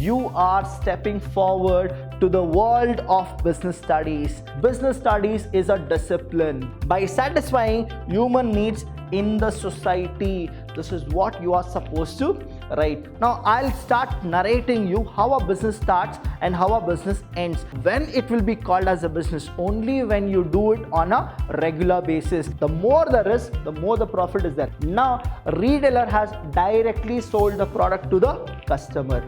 you are stepping forward to the world of business studies. Business studies is a discipline. By satisfying human needs in the society, this is what you are supposed to write. Now I'll start narrating you how a business starts and how a business ends. When it will be called as a business? Only when you do it on a regular basis. The more the risk, the more the profit is there. Now a retailer has directly sold the product to the customer.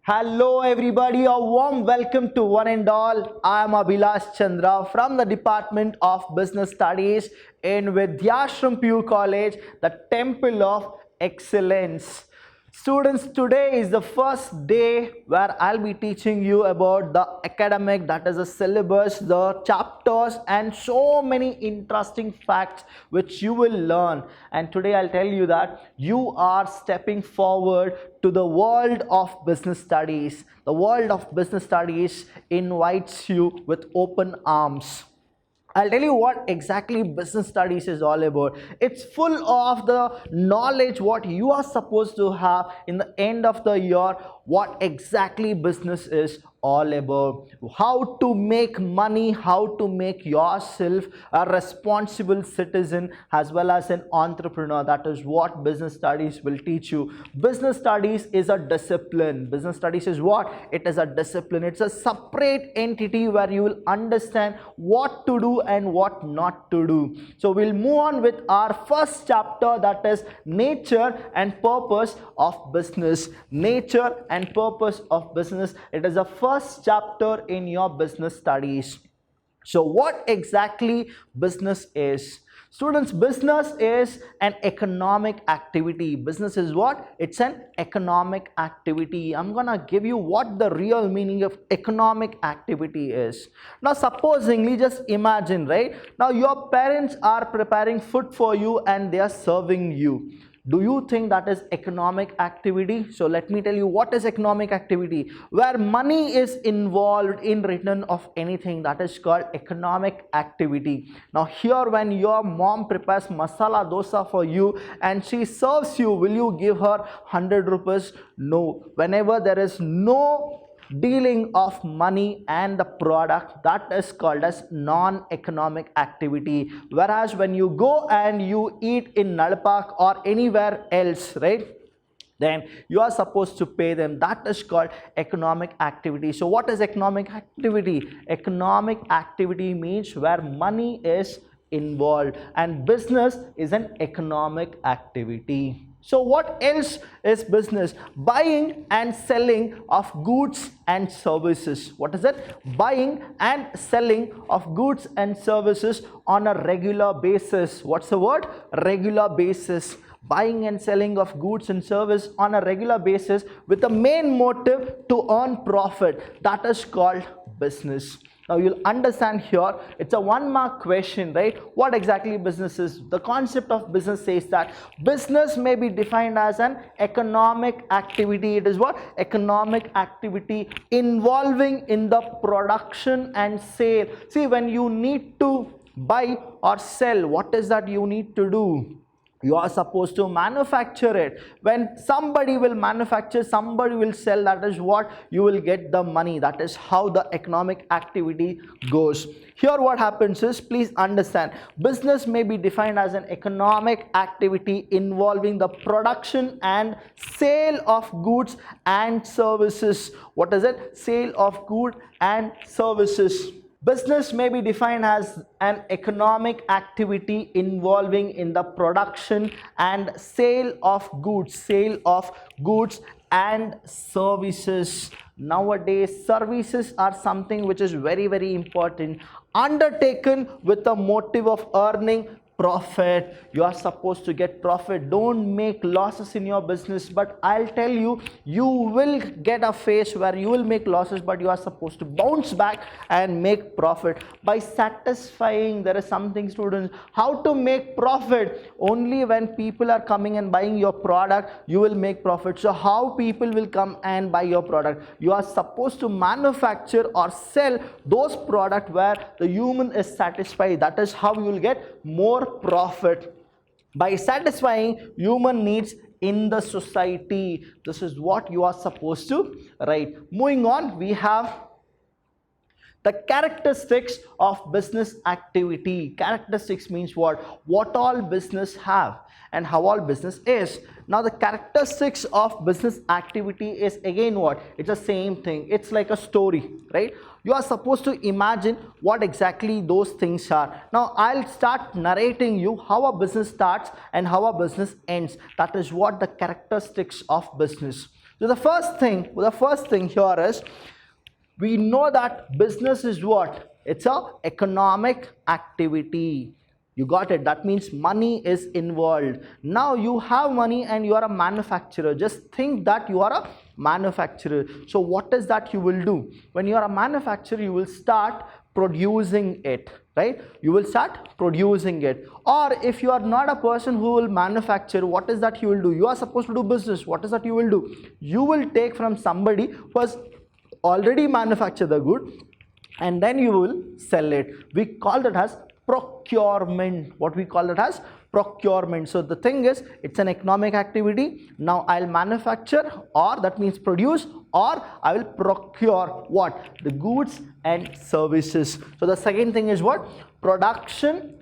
Hello everybody, a warm welcome to one and all. I am Abhilash Chandra from the Department of Business Studies in Vidyashram Pure College, the Temple of Excellence. Students, today is the first day where I'll be teaching you about the academic, that is the syllabus, the chapters and so many interesting facts which you will learn. And today I'll tell you that you are stepping forward to the world of business studies. The world of business studies invites you with open arms. I'll tell you what exactly business studies is all about. It's full of the knowledge what you are supposed to have in the end of the year, what exactly business is all about, how to make money, how to make yourself a responsible citizen as well as an entrepreneur. That is what business studies will teach you. Business studies is a discipline. Business studies is what? It is a discipline. It's a separate entity where you will understand what to do and what not to do. So we'll move on with our first chapter, that is nature and purpose of business. Nature and purpose of business. It is the first chapter in your business studies. So what exactly business is? Students, business is an economic activity. Business is what? It's an economic activity. I'm gonna give you what the real meaning of economic activity is. Now supposingly, just imagine, right? Now your parents are preparing food for you and they are serving you. Do you think that is economic activity? So let me tell you what is economic activity. Where money is involved in return of anything, that is called economic activity. Now here, when your mom prepares masala dosa for you and she serves you, will you give her 100 rupees? No. Whenever there is no dealing of money and the product, that is called as non-economic activity. Whereas when you go and you eat in Nalpak or anywhere else, right, then you are supposed to pay them. That is called economic activity. So what is economic activity? Economic activity means where money is involved, and business is an economic activity. So what else is business? Buying and selling of goods and services. What is it? Buying and selling of goods and services on a regular basis. What's the word? Regular basis. Buying and selling of goods and service on a regular basis with the main motive to earn profit. That is called business. Now you'll understand here, it's a 1-mark question, right? What exactly business is? The concept of business says that business may be defined as an economic activity. It is what? Economic activity involving in the production and sale. See, when you need to buy or sell, what is that you need to do? You are supposed to manufacture it. When somebody will manufacture, somebody will sell, that is what you will get the money. That is how the economic activity goes. Here what happens is, please understand, business may be defined as an economic activity involving the production and sale of goods and services. What is it? Sale of goods and services. Business may be defined as an economic activity involving in the production and sale of goods and services. Nowadays, services are something which is very, very important, undertaken with the motive of earning profit. You are supposed to get profit. Don't make losses in your business. But I'll tell you, you will get a phase where you will make losses, but you are supposed to bounce back and make profit by satisfying. There is something, students, how to make profit. Only when people are coming and buying your product, you will make profit. So how people will come and buy your product? You are supposed to manufacture or sell those products where the human is satisfied. That is how you will get more profit, by satisfying human needs in the society. This is what you are supposed to write. Moving on, we have the characteristics of business activity. Characteristics means what? What all business have and how all business is. Now the characteristics of business activity is again what? It's the same thing. It's like a story, right? You are supposed to imagine what exactly those things are. Now I'll start narrating you how a business starts and how a business ends. That is what the characteristics of business. So the first thing here is, we know that business is what? It's a economic activity. You got it? That means money is involved. Now you have money and you are a manufacturer. Just think that you are a manufacturer. So what is that you will do? When you are a manufacturer, you will start producing it, right? You will start producing it. Or if you are not a person who will manufacture, what is that you will do? You are supposed to do business. What is that you will do? You will take from somebody who has already manufactured the good and then you will sell it. We call that as procurement. What we call it as procurement. So the thing is, it's an economic activity. Now I'll manufacture, or that means produce, or I will procure what? The goods and services. So the second thing is what? Production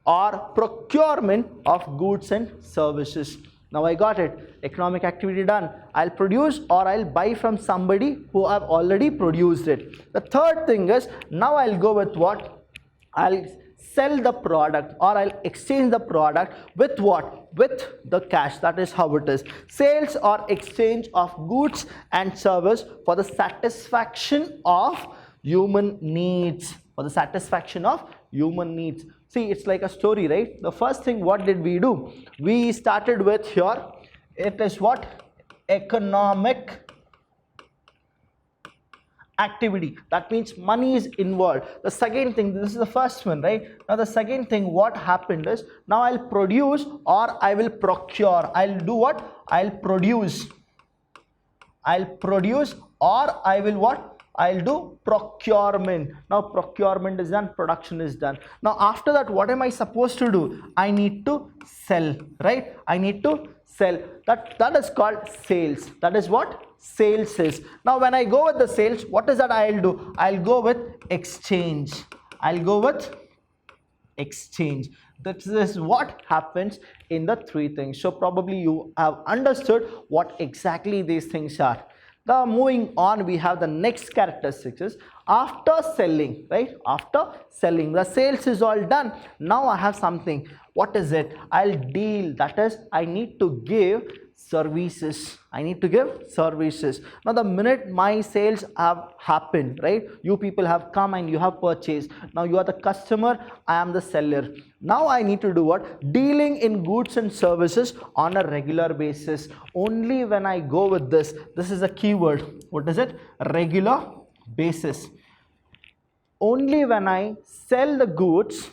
or procurement of goods and services. Now I got it. Economic activity done. I'll produce or I'll buy from somebody who have already produced it. The third thing is, now I'll go with what? I'll sell the product or I'll exchange the product with what? With the cash. That is how it is. Sales or exchange of goods and service for the satisfaction of human needs. For the satisfaction of human needs. See, it's like a story, right? The first thing, what did we do? We started with here, it is what? Economic activity. That means money is involved. The second thing, this is the first one, right? Now the second thing, what happened is, now I'll produce or I will procure. I'll do what? I'll produce or I will what? I'll do procurement. Now procurement is done, production is done. Now after that, what am I supposed to do? I need to sell, right? I need to sell. That is called sales. That is what sales is. Now when I go with the sales, what is that I'll do? I'll go with exchange. I'll go with exchange. This is what happens in the three things. So probably you have understood what exactly these things are. Now moving on, we have the next characteristics is, after selling, right? After selling, the sales is all done. Now I have something. What is it? I'll deal. That is, I need to give services. I need to give services. Now the minute my sales have happened, right? You people have come and you have purchased. Now you are the customer, I am the seller. Now I need to do what? Dealing in goods and services on a regular basis. Only when I go with this is a keyword. What is it? Regular basis. Only when I sell the goods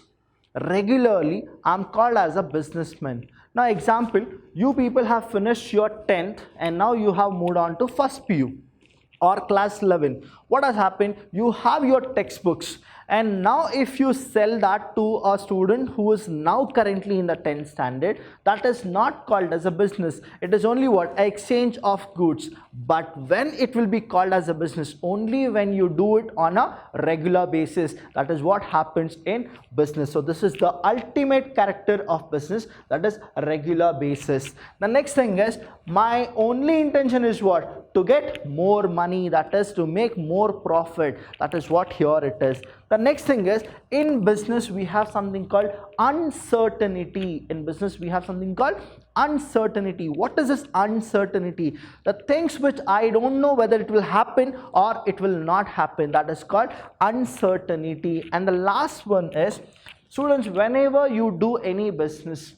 regularly, I'm called as a businessman. Now example, you people have finished your 10th and now you have moved on to first PU or class 11. What has happened? You have your textbooks, and now if you sell that to a student who is now currently in the 10th standard, that is not called as a business. It is only what? Exchange of goods. But when it will be called as a business? Only when you do it on a regular basis. That is what happens in business. So this is the ultimate character of business, that is regular basis. The next thing is, my only intention is what? To get more money, that is to make more profit. That is what here it is. The next thing is, in business we have something called uncertainty. In business we have something called uncertainty. What is this uncertainty? The things which I don't know whether it will happen or it will not happen. That is called uncertainty. And the last one is Students, whenever you do any business,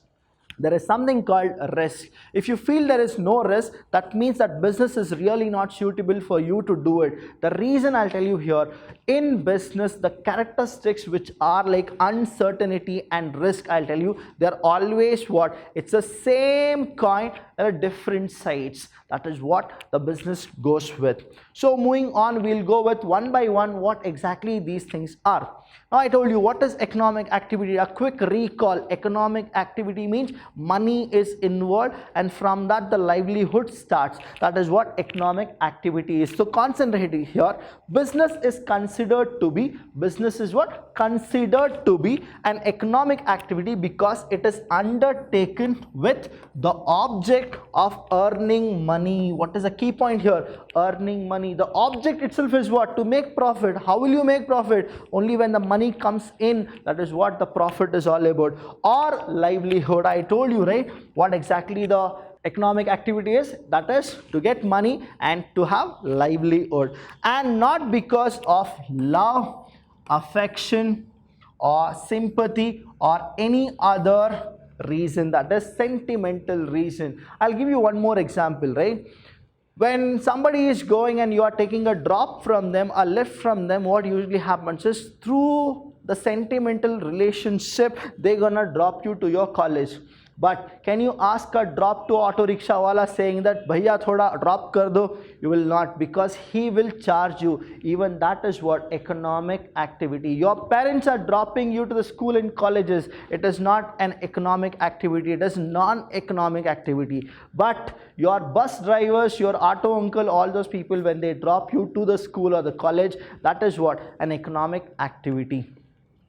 there is something called risk. If you feel there is no risk, that means that business is really not suitable for you to do it. The reason I'll tell you here, in business, the characteristics which are like uncertainty and risk, I'll tell you, they're always what? It's the same coin, there are different sides. That is what the business goes with. So moving on, we'll go with one by one what exactly these things are. Now I told you what is economic activity. A quick recall: economic activity means money is involved, and from that the livelihood starts. That is what economic activity is. So concentrate here. Business is considered to be, business is what? Considered to be an economic activity because it is undertaken with the object of earning money. What is the key point here? Earning money. The object itself is what? To make profit. How will you make profit? Only when the money comes in. That is what the profit is all about. Or livelihood. I told you, right, what exactly the economic activity is. That is to get money and to have livelihood, and not because of love, affection or sympathy or any other reason, that is sentimental reason. I'll give you one more example, right? When somebody is going and you are taking a drop from them, a lift from them, what usually happens is through the sentimental relationship, they're gonna drop you to your college. But can you ask a drop to auto rickshaw wala saying that bhaiya thoda drop kar do? You will not, because he will charge you. Even that is what? Economic activity. Your parents are dropping you to the school and colleges. It is not an economic activity. It is non-economic activity. But your bus drivers, your auto uncle, all those people, when they drop you to the school or the college, that is what? An economic activity.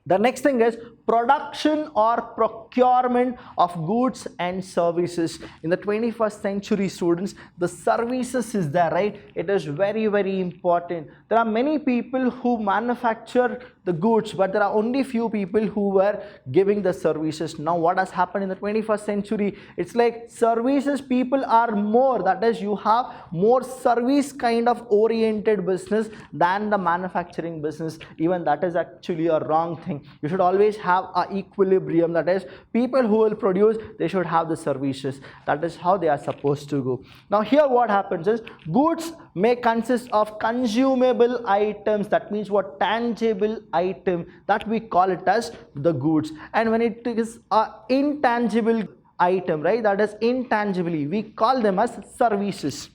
The next thing is production or procurement of goods and services. In the 21st century, students, the services is there, right? It is very, very important. There are many people who manufacture the goods, but there are only few people who were giving the services. Now what has happened in the 21st century? It's like services people are more, that is, you have more service kind of oriented business than the manufacturing business. Even that is actually a wrong thing. You should always have a equilibrium, that is, people who will produce, they should have the services. That is how they are supposed to go. Now here what happens is, goods may consist of consumable items. That means what? Tangible item, that we call it as the goods. And when it is a intangible item, right, that is intangibly, we call them as services.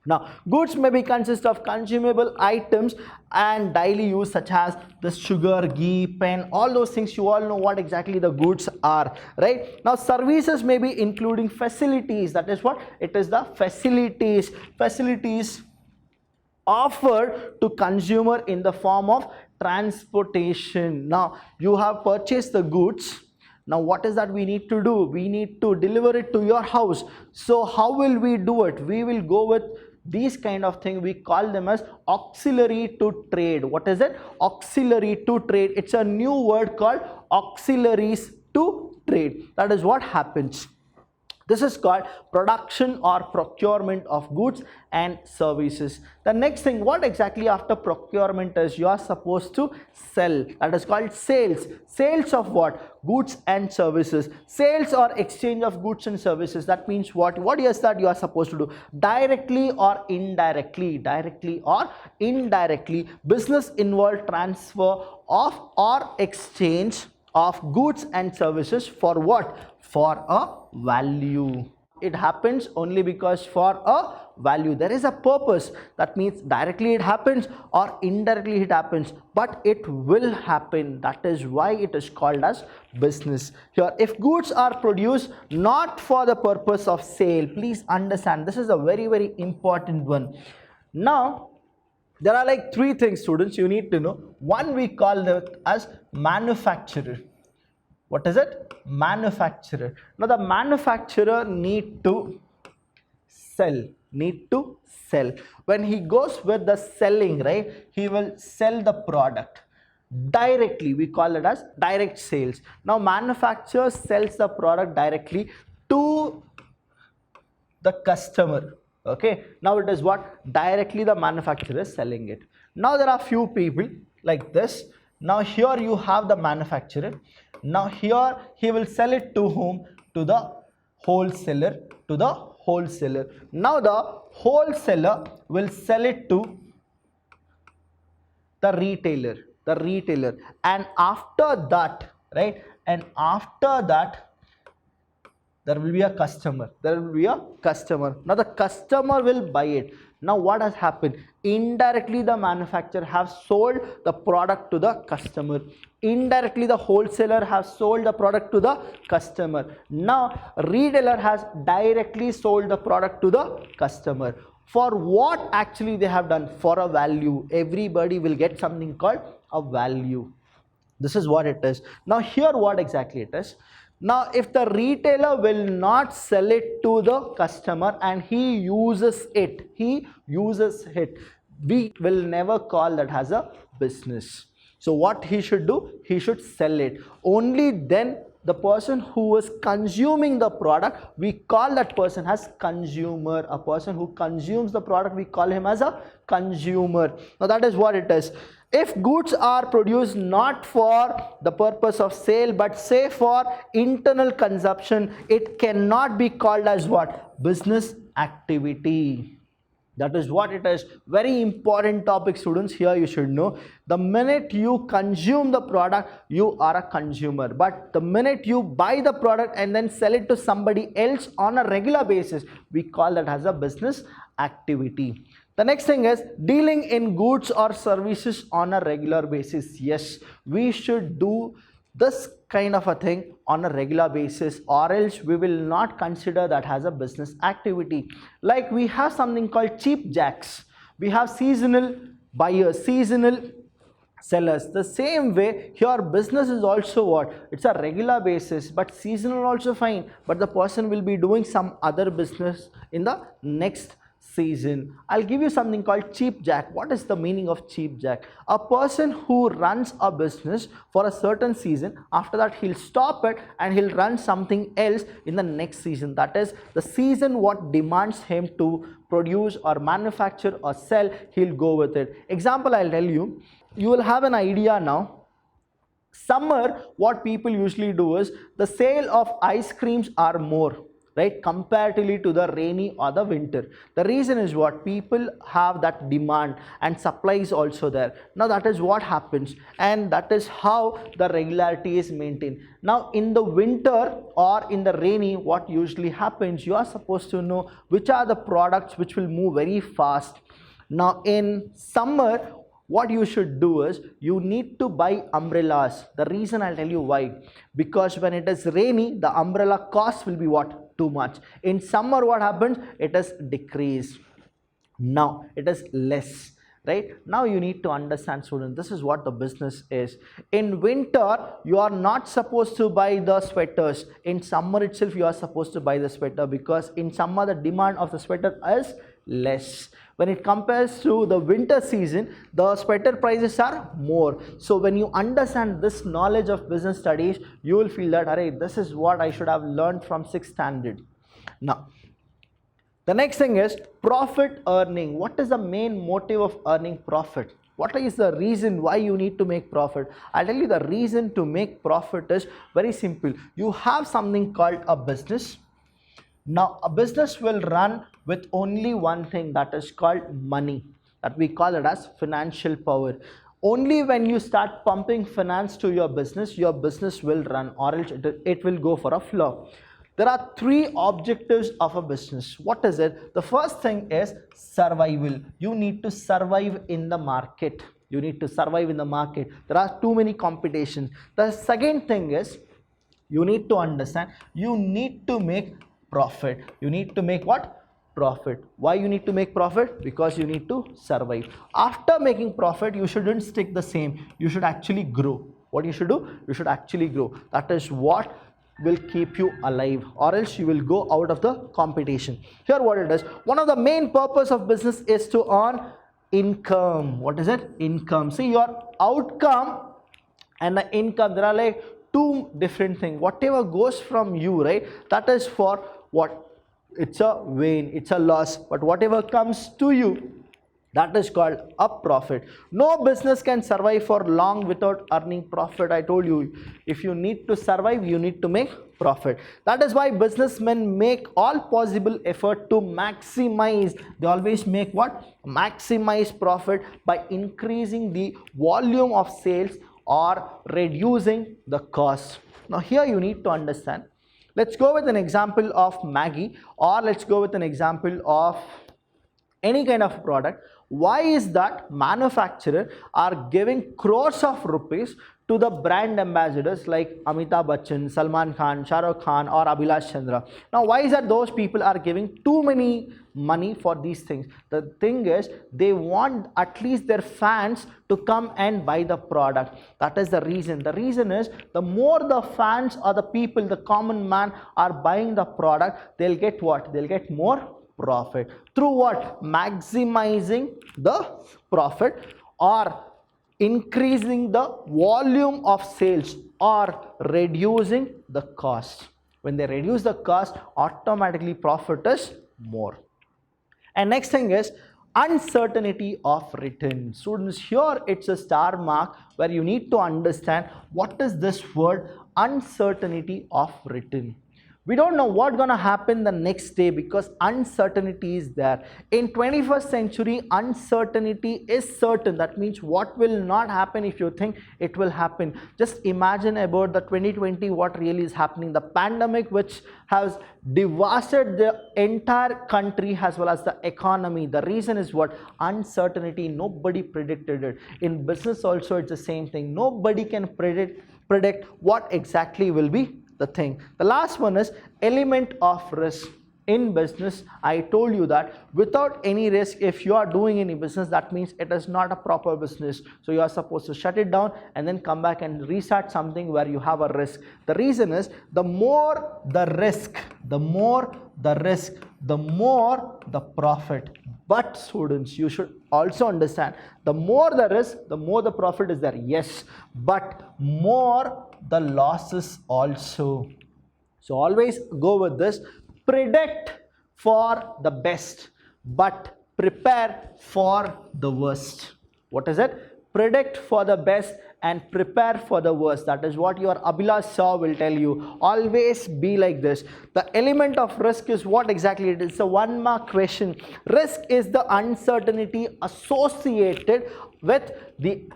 Now, goods may be consist of consumable items and daily use, such as the sugar, ghee, pen, all those things. You all know what exactly the goods are, right? Now, services may be including facilities. That is what? It is the facilities offered to consumer in the form of transportation. Now, you have purchased the goods. Now what is that we need to do? We need to deliver it to your house. So how will we do it? We will go with these kind of thing. We call them as auxiliary to trade. What is it? Auxiliary to trade. It's a new word called auxiliaries to trade. That is what happens. This is called production or procurement of goods and services. The next thing, what exactly after procurement is? You are supposed to sell. That is called sales. Sales of what? Goods and services. Sales or exchange of goods and services. That means what? What is that you are supposed to do? Directly or indirectly. Directly or indirectly. Business involve transfer of or exchange of goods and services for what? For a value. It happens only because for a value. There is a purpose. That means directly it happens or indirectly it happens, but it will happen. That is why it is called as business. Here, if goods are produced not for the purpose of sale, please understand, this is a very, very important one. Now, there are like three things, students, you need to know. One, we call it as manufacturer. What is it? Manufacturer. Now the manufacturer need to sell. When he goes with the selling, right, he will sell the product directly. We call it as direct sales. Now manufacturer sells the product directly to the customer. Okay, now it is what? Directly the manufacturer is selling it. Now there are few people like this. Now here you have the manufacturer. Now here he will sell it to whom? To the wholesaler, to the wholesaler. Now the wholesaler will sell it to the retailer, and after that, right, and after that there will be a customer, now the customer will buy it. Now what has happened? Indirectly the manufacturer have sold the product to the customer, indirectly the wholesaler has sold the product to the customer. Now retailer has directly sold the product to the customer. For what actually they have done? For a value. Everybody will get something called a value. This is what it is. Now here what exactly it is? Now if the retailer will not sell it to the customer and he uses it, we will never call that as a business. So what he should do? He should sell it. Only then the person who is consuming the product, we call that person as consumer. A person who consumes the product, we call him as a consumer. Now that is what it is. If goods are produced not for the purpose of sale but say for internal consumption, it cannot be called as what? Business activity. That is what it is. Very important topic, students. Here you should know. The minute you consume the product, you are a consumer. But the minute you buy the product and then sell it to somebody else on a regular basis, we call that as a business activity. The next thing is dealing in goods or services on a regular basis. Yes, we should do this kind of a thing on a regular basis, or else we will not consider that as a business activity. Like we have something called cheap jacks. We have seasonal buyers, seasonal sellers. The same way here business is also what? It's a regular basis, but seasonal also fine, but the person will be doing some other business in the next season. I'll give you something called cheap jack. What is the meaning of cheap jack? A person who runs a business for a certain season, after that he'll stop it and he'll run something else in the next season. That is the season what demands him to produce or manufacture or sell, he'll go with it. Example I'll tell you. You will have an idea now. Summer, what people usually do is the sale of ice creams are more, right, comparatively to the rainy or the winter. The reason is what? People have that demand and supply is also there. Now that is what happens, and that is how the regularity is maintained. Now in the winter or in the rainy, what usually happens, you are supposed to know which are the products which will move very fast. Now in summer, what you should do is you need to buy umbrellas. The reason I'll tell you why. Because when it is rainy, the umbrella cost will be what? Too much. In summer, what happens? It is decreased. Now it is less. Right? Now you need to understand, students, this is what the business is. In winter, you are not supposed to buy the sweaters. In summer itself, you are supposed to buy the sweater, because in summer the demand of the sweater is less. When it compares to the winter season, the sweater prices are more. So when you understand this knowledge of business studies, you will feel that, array, this is what I should have learned from 6th standard. Now, the next thing is profit earning. What is the main motive of earning profit? What is the reason why you need to make profit? I'll tell you the reason to make profit is very simple. You have something called a business. Now a business will run with only one thing, that is called money, that we call it as financial power. Only when you start pumping finance to your business will run, or else it will go for a flop. There are 3 objectives of a business. What is it? The first thing is survival. You need to survive in the market. You need to survive in the market. There are too many competitions. The second thing is you need to understand, you need to make profit. You need to make what? Profit. Why you need to make profit? Because you need to survive. After making profit, you shouldn't stick the same. You should actually grow. What you should do? You should actually grow. That is what will keep you alive, or else you will go out of the competition. Here what it is, one of the main purpose of business is to earn income. What is it? Income. See, your outcome and the income, there are like 2 different things. Whatever goes from you, right, that is for what? It's a gain, it's a loss. But whatever comes to you, That is called a profit. No business can survive for long without earning profit. I told you, if you need to survive, you need to make profit. That is why businessmen make all possible effort to maximize. They always make what? Maximize profit by increasing the volume of sales or reducing the cost. Now here you need to understand. Let's go with an example of Maggi, or let's go with an example of any kind of product. Why is that manufacturer are giving crores of rupees to the brand ambassadors like Amitabh Bachchan, Salman Khan, Shah Rukh Khan, or Abhilash Chandra? Now why is that those people are giving too many money for these things? The thing is, they want at least their fans to come and buy the product. That is the reason. The reason is, the more the fans or the people, the common man, are buying the product, they'll get what? They'll get more profit. Through what? Maximizing the profit, or increasing the volume of sales, or reducing the cost. When they reduce the cost, automatically profit is more. And next thing is uncertainty of return. Students, here it's a star mark where you need to understand what is this word uncertainty of return. We don't know what's going to happen the next day because uncertainty is there. In 21st century, uncertainty is certain. That means what will not happen if you think it will happen. Just imagine about the 2020, what really is happening. The pandemic, which has devastated the entire country as well as the economy. The reason is what? Uncertainty. Nobody predicted it. In business also, it's the same thing. Nobody can predict what exactly will be the thing. The last one is element of risk. In business, I told you that without any risk, if you are doing any business, that means it is not a proper business. So you are supposed to shut it down and then come back and restart something where you have a risk. The reason is, the more the risk, the more the profit. But students, you should also understand, the more the risk, the more the profit is there. Yes, but more the losses also. So always go with this. Predict for the best, but prepare for the worst. What is it? Predict for the best and prepare for the worst. That is what your Abhilash Shaw will tell you. Always be like this. The element of risk is what exactly it is? It's a 1-mark question. Risk is the uncertainty associated with the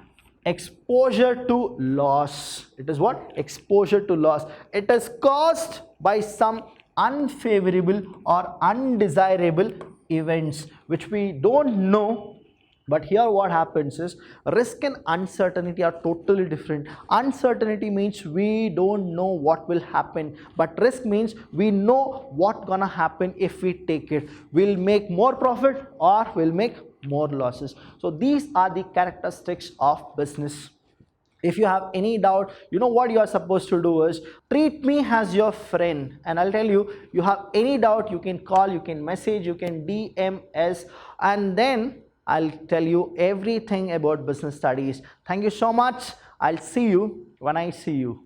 exposure to loss. It is what? Exposure to loss. It is caused by some unfavorable or undesirable events which we don't know. But here what happens is, risk and uncertainty are totally different. Uncertainty means we don't know what will happen, but risk means we know what's gonna happen if we take it. We'll make more profit or we'll make more losses. So these are the characteristics of business. If you have any doubt, you know what you are supposed to do is treat me as your friend, and I'll tell you, you have any doubt, you can call, you can message, you can DM us, and then I'll tell you everything about business studies. Thank you so much. I'll see you when I see you.